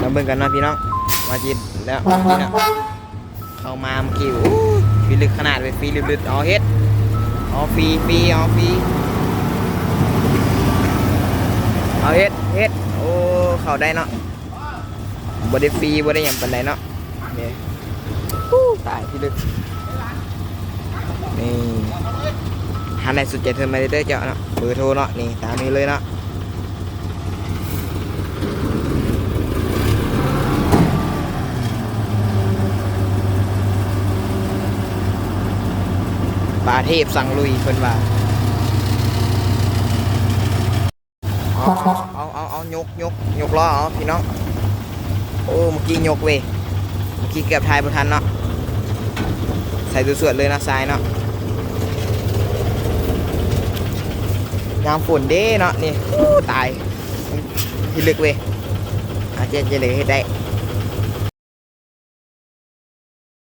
มาเบิ่งกันนะพี่น้องว่าจิตแล้วนี่นะเข้ามาเมื่อกี้ฟรีลึกขนาดเลยฟรีลึกๆอ๋อเฮ็ดอ๋อฟรีอ๋อฟรีเอาเฮ็ดโอ้เข้าได้เนาะบ่ได้ฟรีบ่ได้หยังปานใดเนาะนี่ตายที่ลึกนี่หาในสุดใจเธอมาเด้อเจ้าเนาะเบอร์โทรเนาะนี่ตามนี้เลยเนาะปลาเทพสั่งลุยเพิ่นว่าเอายกล้อเอาพี่น้องโอ้เมื่อกี้ยกเว้ยเมื่อกี้เกือบทายบ่ทันเนาะใส่สวดๆเลยนะทรายเนาะยามฝนเด้เนาะนี่ตายที่ลึกเว้ยอาจจะเลยให้ได้